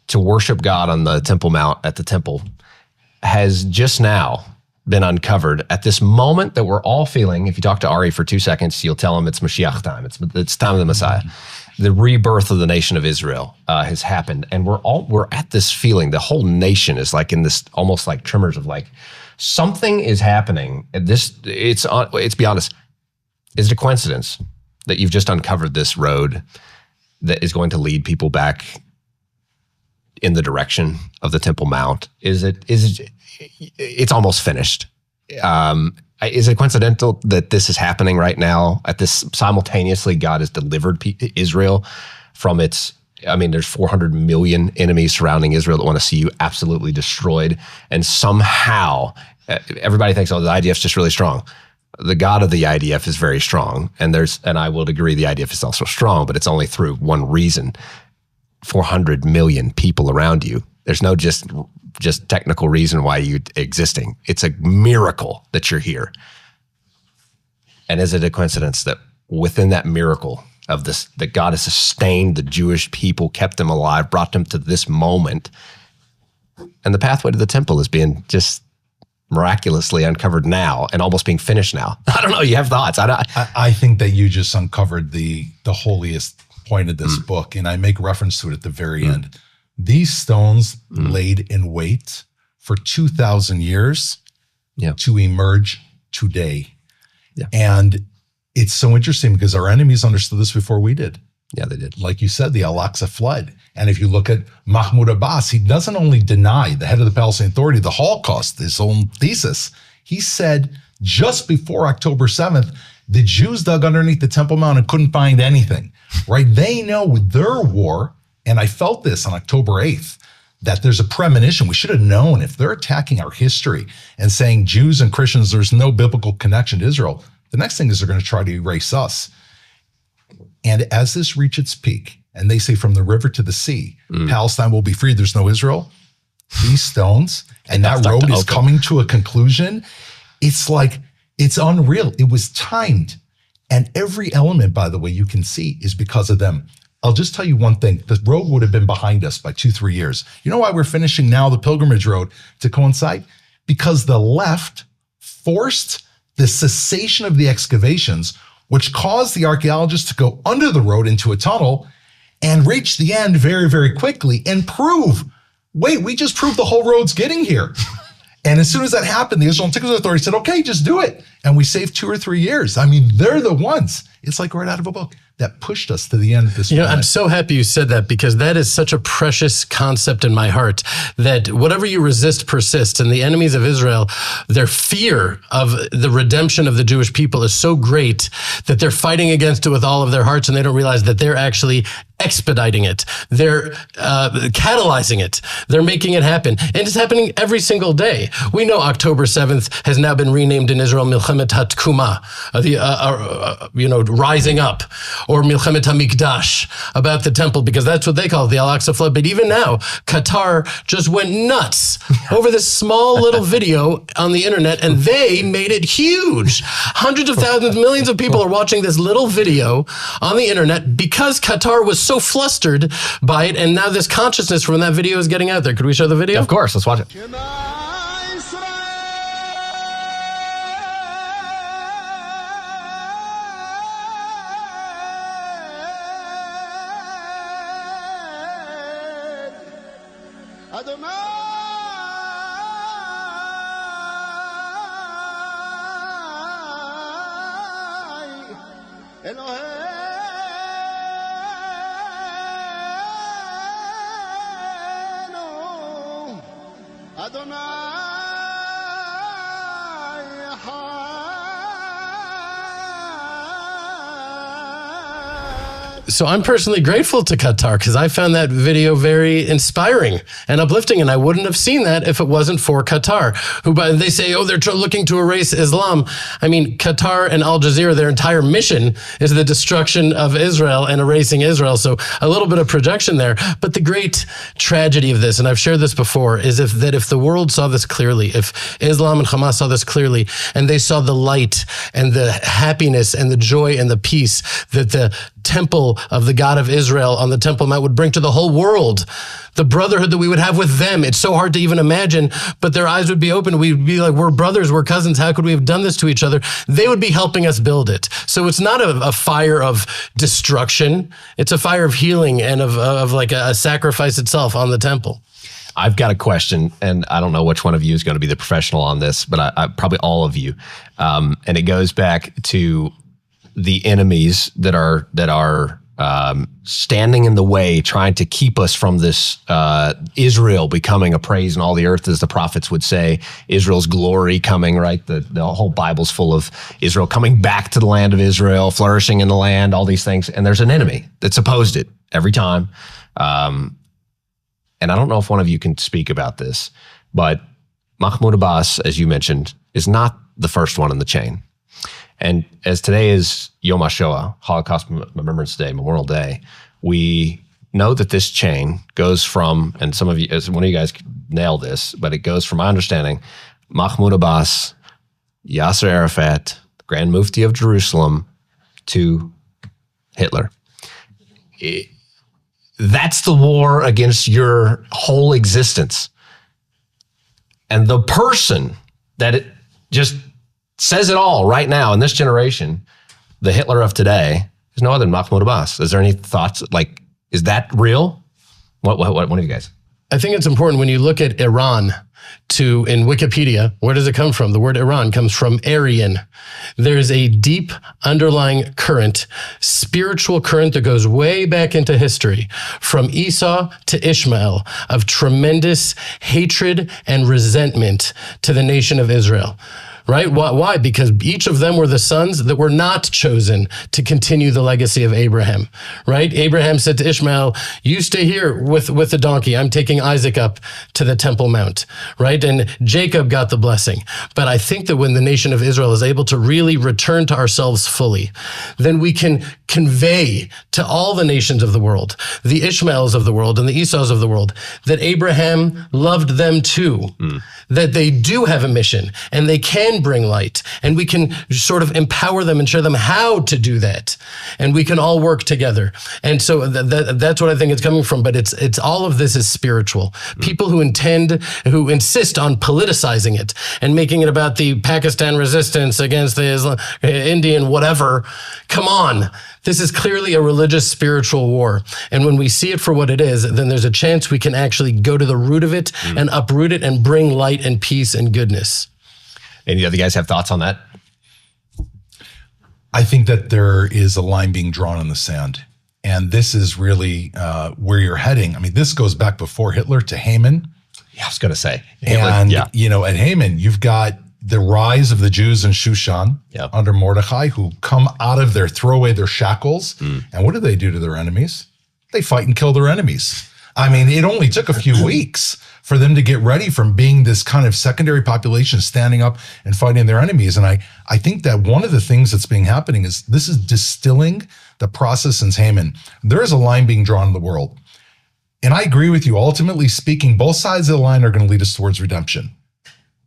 to worship God on the Temple Mount at the temple has just now been uncovered at this moment that we're all feeling? If you talk to Ari for 2 seconds, you'll tell him it's Mashiach time. It's time of the Messiah. The rebirth of the nation of Israel has happened, and we're at this feeling. The whole nation is like in this almost like tremors of like something is happening. It's beyond us. Is it a coincidence that you've just uncovered this road that is going to lead people back in the direction of the Temple Mount? It's almost finished. Is it coincidental that this is happening right now at this simultaneously? God has delivered Israel from there's 400 million enemies surrounding Israel that want to see you absolutely destroyed. And somehow everybody thinks, the IDF's just really strong. The God of the IDF is very strong. And I will agree the IDF is also strong, but it's only through one reason. 400 million people around you. There's no just technical reason why you're existing. It's a miracle that you're here. And is it a coincidence that within that miracle of this, that God has sustained the Jewish people, kept them alive, brought them to this moment, and the pathway to the temple is being just miraculously uncovered now and almost being finished now? I don't know. You have thoughts? I think that you just uncovered the holiest point of this book, and I make reference to it at the very end. These stones laid in wait for 2,000 years to emerge today. Yeah. And it's so interesting because our enemies understood this before we did. Yeah, they did. Like you said, the Al-Aqsa flood. And if you look at Mahmoud Abbas, he doesn't only deny, the head of the Palestinian Authority, the Holocaust, his own thesis. He said just before October 7th, the Jews dug underneath the Temple Mount and couldn't find anything, right? They know with their war, and I felt this on October 8th, that there's a premonition. We should have known if they're attacking our history and saying Jews and Christians, there's no biblical connection to Israel. The next thing is they're going to try to erase us. And as this reaches its peak, and they say from the river to the sea, Palestine will be free, there's no Israel, these stones, and that road is coming to a conclusion. It's like, it's unreal. It was timed. And every element, by the way, you can see is because of them. I'll just tell you one thing. The road would have been behind us by 2-3 years. You know why we're finishing now the pilgrimage road to coincide? Because the left forced the cessation of the excavations, which caused the archaeologists to go under the road into a tunnel and reach the end very, very quickly and prove, wait, we just proved the whole road's getting here. And as soon as that happened, the Israel Antiquities Authority said, okay, just do it. And we saved 2 or 3 years. I mean, they're the ones. It's like right out of a book that pushed us to the end of this. I'm so happy you said that, because that is such a precious concept in my heart, that whatever you resist persists. And the enemies of Israel, their fear of the redemption of the Jewish people is so great that they're fighting against it with all of their hearts, and they don't realize that they're actually expediting it. They're catalyzing it. They're making it happen. And it's happening every single day. We know October 7th has now been renamed in Israel Milchemet HaTkuma, rising up, or Milchemet HaMikdash, about the temple, because that's what they call it, the Al-Aqsa flood. But even now, Qatar just went nuts over this small little video on the internet, and they made it huge. Hundreds of thousands, millions of people are watching this little video on the internet because Qatar was so flustered by it, and now this consciousness from that video is getting out there. Could we show the video? Of course, let's watch it. So I'm personally grateful to Qatar because I found that video very inspiring and uplifting, and I wouldn't have seen that if it wasn't for Qatar, who they say, oh, they're looking to erase Islam. I mean, Qatar and Al Jazeera, their entire mission is the destruction of Israel and erasing Israel. So a little bit of projection there. But the great tragedy of this, and I've shared this before, is if the world saw this clearly, if Islam and Hamas saw this clearly, and they saw the light and the happiness and the joy and the peace that the temple of the God of Israel on the Temple Mount would bring to the whole world, the brotherhood that we would have with them. It's so hard to even imagine, but their eyes would be open. We'd be like, we're brothers, we're cousins. How could we have done this to each other? They would be helping us build it. So it's not a fire of destruction. It's a fire of healing and of like a sacrifice itself on the temple. I've got a question, and I don't know which one of you is going to be the professional on this, but I probably all of you. And it goes back to the enemies that are standing in the way, trying to keep us from this Israel becoming a praise in all the earth, as the prophets would say, Israel's glory coming, right? The whole Bible's full of Israel coming back to the land of Israel, flourishing in the land, all these things. And there's an enemy that's opposed it every time. And I don't know if one of you can speak about this, but Mahmoud Abbas, as you mentioned, is not the first one in the chain. And as today is Yom HaShoah, Holocaust Remembrance Day, Memorial Day, we know that this chain goes from, and some of you, as one of you guys nailed this, but it goes from my understanding, Mahmoud Abbas, Yasser Arafat, the Grand Mufti of Jerusalem, to Hitler. That's the war against your whole existence. And the person that it just says it all right now in this generation, the Hitler of today, is no other than Mahmoud Abbas. Is there any thoughts? Like, is that real? What one of you guys? I think it's important when you look at Iran in Wikipedia, where does it come from? The word Iran comes from Aryan. There's a deep underlying current, spiritual current that goes way back into history, from Esau to Ishmael, of tremendous hatred and resentment to the nation of Israel. Right? Why? Because each of them were the sons that were not chosen to continue the legacy of Abraham. Right? Abraham said to Ishmael, you stay here with the donkey. I'm taking Isaac up to the Temple Mount. Right? And Jacob got the blessing. But I think that when the nation of Israel is able to really return to ourselves fully, then we can convey to all the nations of the world, the Ishmaels of the world and the Esau's of the world, that Abraham loved them too, that they do have a mission and they can bring light, and we can sort of empower them and show them how to do that, and we can all work together. And so that's what I think it's coming from. But it's all of this is spiritual. People who insist on politicizing it and making it about the Pakistan resistance against the Indian whatever. Come on. This is clearly a religious, spiritual war. And when we see it for what it is, then there's a chance we can actually go to the root of it and uproot it and bring light and peace and goodness. Any other guys have thoughts on that? I think that there is a line being drawn in the sand. And this is really where you're heading. I mean, this goes back before Hitler to Haman. Yeah, I was going to say. Hitler, you know, at Haman, you've got the rise of the Jews in Shushan under Mordecai, who come out of throw away their shackles. And what do they do to their enemies? They fight and kill their enemies. I mean, it only took a few weeks for them to get ready from being this kind of secondary population standing up and fighting their enemies. And I think that one of the things that's being happening is this is distilling the process in Haman. There is a line being drawn in the world. And I agree with you. Ultimately speaking, both sides of the line are going to lead us towards redemption.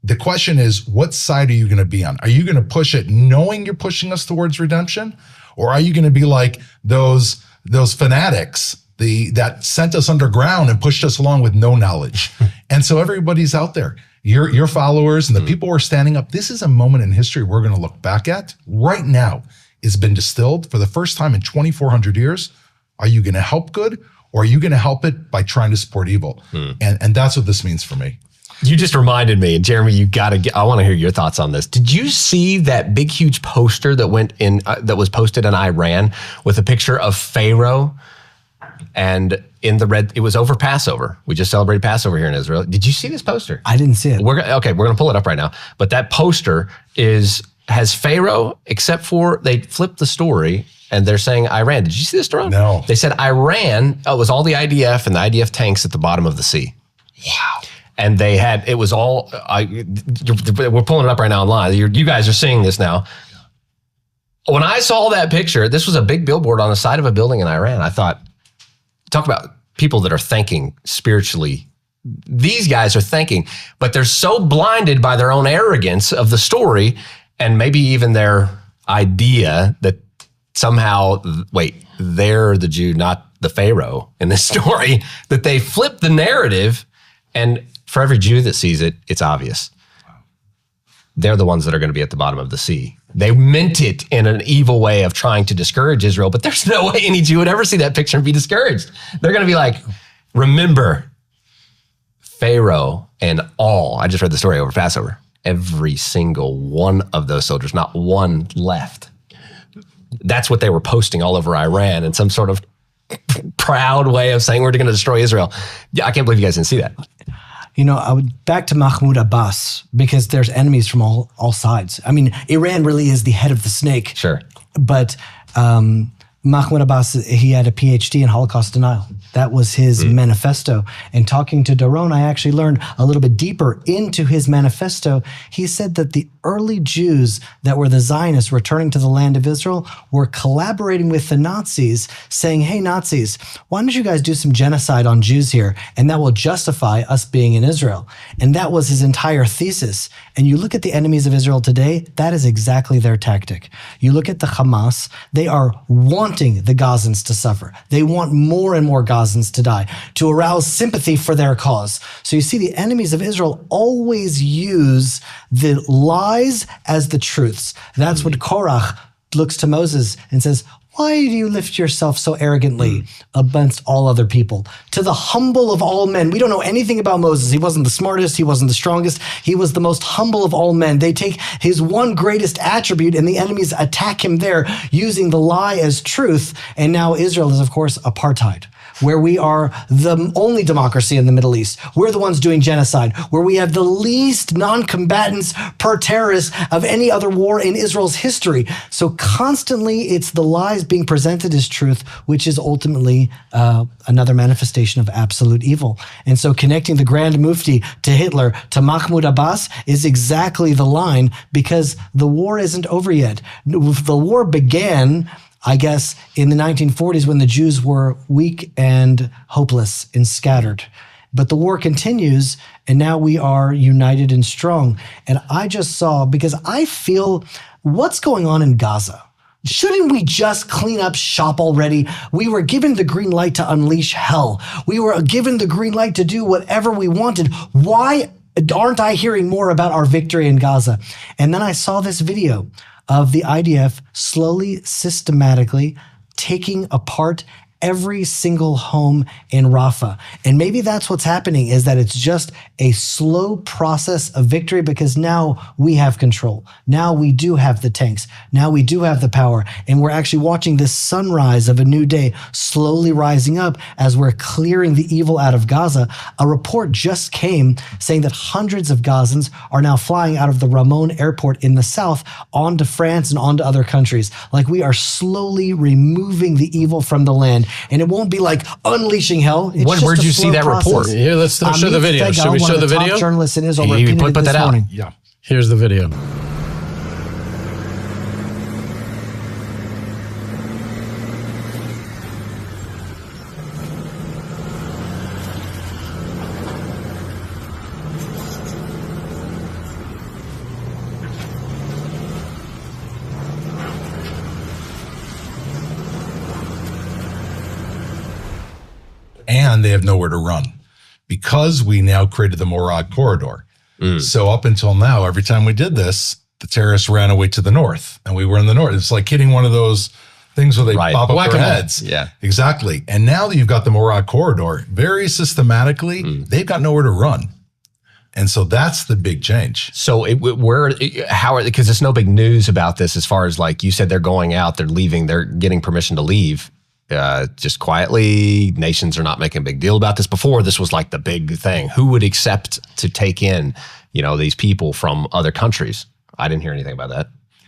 The question is, what side are you going to be on? Are you going to push it knowing you're pushing us towards redemption? Or are you going to be like those fanatics that sent us underground and pushed us along with no knowledge? And so everybody's out there, your followers and the people who are standing up. This is a moment in history we're going to look back at right now. It's been distilled for the first time in 2,400 years. Are you going to help good, or are you going to help it by trying to support evil? And that's what this means for me. You just reminded me, and Jeremy, I want to hear your thoughts on this. Did you see that big, huge poster that went in, that was posted in Iran with a picture of Pharaoh? And in the red, it was over Passover. We just celebrated Passover here in Israel. Did you see this poster? I didn't see it. We're going to pull it up right now. But that poster has Pharaoh, except for they flipped the story and they're saying Iran. Did you see this, Doron? No. They said Iran, it was all the IDF and the IDF tanks at the bottom of the sea. Wow. And they had, it was all, we're pulling it up right now online. You guys are seeing this now. When I saw that picture, this was a big billboard on the side of a building in Iran. I thought, talk about people that are thinking spiritually. These guys are thinking, but they're so blinded by their own arrogance of the story and maybe even their idea that somehow, wait, they're the Jew, not the Pharaoh in this story, that they flip the narrative. And for every Jew that sees it, it's obvious. They're the ones that are going to be at the bottom of the sea. They meant it in an evil way of trying to discourage Israel, but there's no way any Jew would ever see that picture and be discouraged. They're going to be like, remember, Pharaoh and all, I just read the story over Passover, every single one of those soldiers, not one left. That's what they were posting all over Iran in some sort of proud way of saying we're going to destroy Israel. Yeah, I can't believe you guys didn't see that. You know, I would back to Mahmoud Abbas, because there's enemies from all sides. I mean, Iran really is the head of the snake. Sure. But Mahmoud Abbas, he had a PhD in Holocaust denial. That was his manifesto. And talking to Doron, I actually learned a little bit deeper into his manifesto. He said that the early Jews that were the Zionists returning to the land of Israel were collaborating with the Nazis, saying, hey, Nazis, why don't you guys do some genocide on Jews here? And that will justify us being in Israel. And that was his entire thesis. And you look at the enemies of Israel today, that is exactly their tactic. You look at the Hamas, they are wanting the Gazans to suffer. They want more and more Gazans to die, to arouse sympathy for their cause. So you see, the enemies of Israel always use the lies as the truths. That's what Korach looks to Moses and says, why do you lift yourself so arrogantly against all other people? To the humble of all men. We don't know anything about Moses. He wasn't the smartest. He wasn't the strongest. He was the most humble of all men. They take his one greatest attribute and the enemies attack him there using the lie as truth. And now Israel is, of course, apartheid, where we are the only democracy in the Middle East. We're the ones doing genocide, where we have the least non-combatants per terrorist of any other war in Israel's history. So constantly it's the lies being presented as truth, which is ultimately another manifestation of absolute evil. And so connecting the Grand Mufti to Hitler, to Mahmoud Abbas, is exactly the line, because the war isn't over yet. The war began, I guess, in the 1940s when the Jews were weak and hopeless and scattered. But the war continues, and now we are united and strong. And I just saw, because I feel what's going on in Gaza. Shouldn't we just clean up shop already? We were given the green light to unleash hell. We were given the green light to do whatever we wanted. Why aren't I hearing more about our victory in Gaza? And then I saw this video of the IDF slowly, systematically taking apart every single home in Rafah. And maybe that's what's happening, is that it's just a slow process of victory, because now we have control. Now we do have the tanks. Now we do have the power. And we're actually watching this sunrise of a new day slowly rising up as we're clearing the evil out of Gaza. A report just came saying that hundreds of Gazans are now flying out of the Ramon airport in the south onto France and onto other countries. Like, we are slowly removing the evil from the land. and it won't be like unleashing hell. It's just Where'd a you see slow that process. report? Here, let's show the video. Should we show the video? Top journalists in Israel You repeated put it that this out. morning. Yeah. Here's the video. And they have nowhere to run because we now created the Morag corridor. So up until now, every time we did this, the terrorists ran away to the north and we were in the north. It's like hitting one of those things where they pop up their heads. Yeah, exactly. And now that you've got the Morag corridor, very systematically, they've got nowhere to run. And so that's the big change. So because it's no big news about this as far as like you said, they're going out, they're leaving, they're getting permission to leave. Just quietly, nations are not making a big deal about this. Before, this was like the big thing. Who would accept to take in, these people from other countries? I didn't hear anything about that.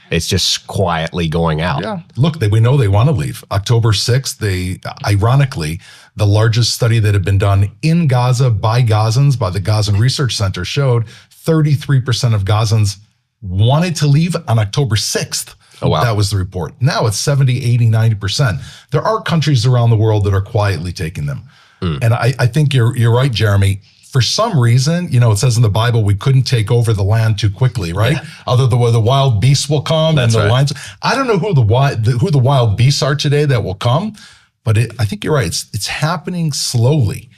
It's just quietly going out. Yeah. Look, we know they want to leave. October 6th, ironically, the largest study that had been done in Gaza by Gazans, by the Gazan Research Center, showed 33% of Gazans wanted to leave on October 6th. Oh, wow. That was the report. Now it's 70, 80, 90%. There are countries around the world that are quietly taking them. And I think you're right, Jeremy. For some reason, it says in the Bible, we couldn't take over the land too quickly, right? Yeah. Other than the wild beasts will come and the lions. I don't know who the wild beasts are today that will come, but I think you're right. It's happening slowly.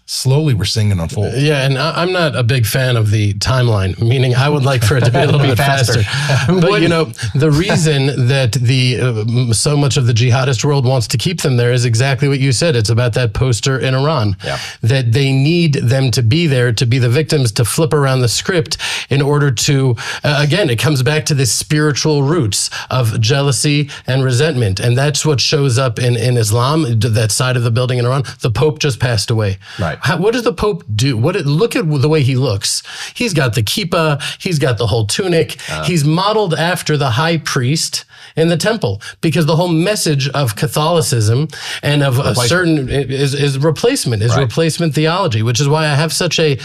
Slowly, we're seeing it unfold. Yeah, and I'm not a big fan of the timeline, meaning I would like for it to be a little bit faster. But, the reason that so much of the jihadist world wants to keep them there is exactly what you said. It's about that poster in Iran, that they need them to be there, to be the victims, to flip around the script in order to, again, it comes back to the spiritual roots of jealousy and resentment. And that's what shows up in Islam, that side of the building in Iran. The Pope just passed away. Right. What does the Pope do? Look at the way he looks. He's got the kippah. He's got the whole tunic. He's modeled after the high priest in the temple, because the whole message of Catholicism and of a certain is replacement, replacement theology, which is why I have such a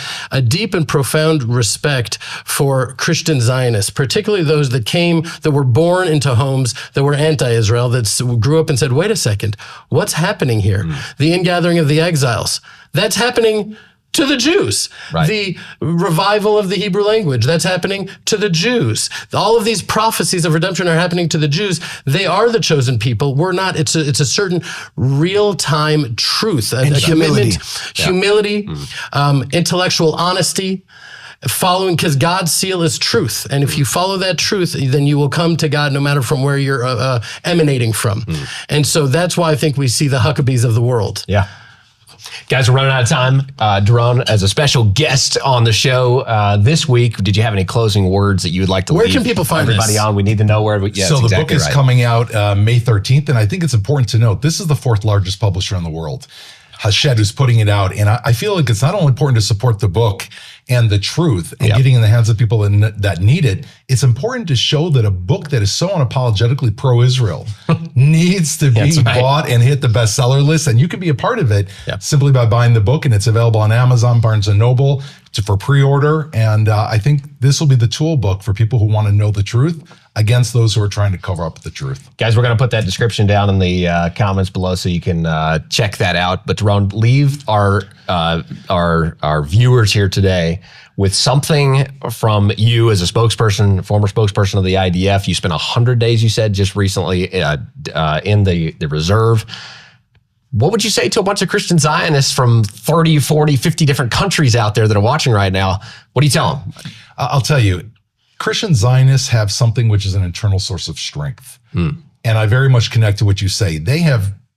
deep and profound respect for Christian Zionists, particularly those that were born into homes that were anti-Israel, that grew up and said, wait a second, what's happening here? The ingathering of the exiles. That's happening to the Jews. Right. The revival of the Hebrew language, that's happening to the Jews. All of these prophecies of redemption are happening to the Jews. They are the chosen people. We're not. It's a certain real-time truth, a humility. Humility, intellectual honesty, following, because God's seal is truth. And if you follow that truth, then you will come to God no matter from where you're emanating from. And so that's why I think we see the Huckabees of the world. Yeah. Guys, we're running out of time. Doron, as a special guest on the show this week, did you have any closing words that you would like to leave? Where can people find everybody on? We need to know where. So the book is coming out May 13th, and I think it's important to note this is the 4th largest publisher in the world, Hachette, who's putting it out. And I feel like it's not only important to support the book and the truth and getting in the hands of people that need it, it's important to show that a book that is so unapologetically pro-Israel needs to be bought and hit the bestseller list. And you can be a part of it simply by buying the book. And it's available on Amazon, Barnes & Noble for pre-order. And I think this will be the tool book for people who want to know the truth against those who are trying to cover up the truth. Guys, we're going to put that description down in the comments below so you can check that out. But Doron, leave our viewers here today with something from you as a spokesperson, former spokesperson of the IDF. You spent 100 days, you said, just recently in the reserve. What would you say to a bunch of Christian Zionists from 30, 40, 50 different countries out there that are watching right now? What do you tell them? I'll tell you, Christian Zionists have something which is an internal source of strength. And I very much connect to what you say.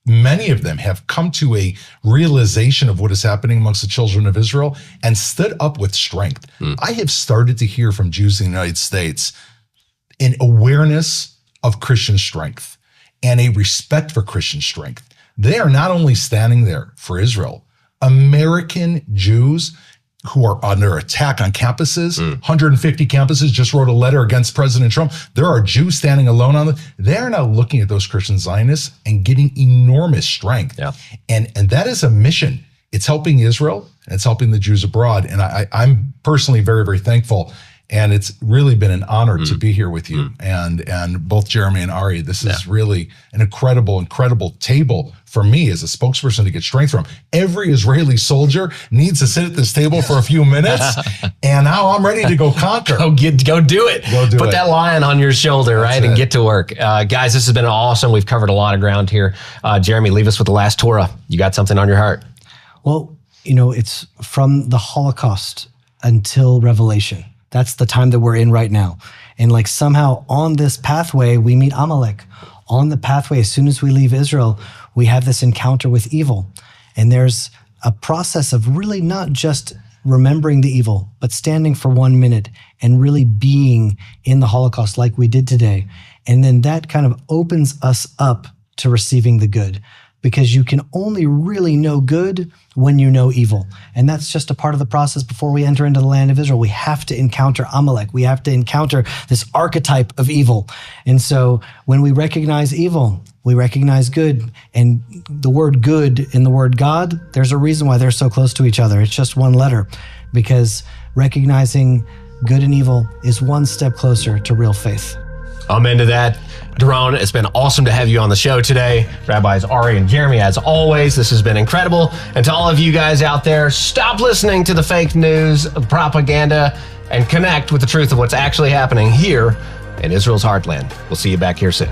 Many of them have come to a realization of what is happening amongst the children of Israel and stood up with strength. I have started to hear from Jews in the United States an awareness of Christian strength and a respect for Christian strength. They are not only standing there for Israel. American Jews who are under attack on campuses, 150 campuses just wrote a letter against President Trump. There are Jews standing alone on them. They're now looking at those Christian Zionists and getting enormous strength. Yeah. And that is a mission. It's helping Israel and it's helping the Jews abroad. And I'm personally very, very thankful. And it's really been an honor to be here with you and both Jeremy and Ari. This is really an incredible table for me as a spokesperson to get strength from. Every Israeli soldier needs to sit at this table for a few minutes, and now I'm ready to go conquer. Go do it. Go do Put it. that lion on your shoulder, right, and it. get to work. Guys, this has been awesome. We've covered a lot of ground here. Jeremy, leave us with the last Torah. You got something on your heart? Well, it's from the Holocaust until Revelation. That's the time that we're in right now. And like somehow on this pathway, we meet Amalek. On the pathway, as soon as we leave Israel, we have this encounter with evil. And there's a process of really not just remembering the evil, but standing for 1 minute and really being in the Holocaust like we did today. And then that kind of opens us up to receiving the good, because you can only really know good when you know evil. And that's just a part of the process before we enter into the land of Israel. We have to encounter Amalek. We have to encounter this archetype of evil. And so when we recognize evil, we recognize good. And the word good and the word God, there's a reason why they're so close to each other. It's just one letter, because recognizing good and evil is one step closer to real faith. Amen to that. Doron, it's been awesome to have you on the show today. Rabbis Ari and Jeremy, as always, this has been incredible. And to all of you guys out there, stop listening to the fake news, propaganda, and connect with the truth of what's actually happening here in Israel's heartland. We'll see you back here soon.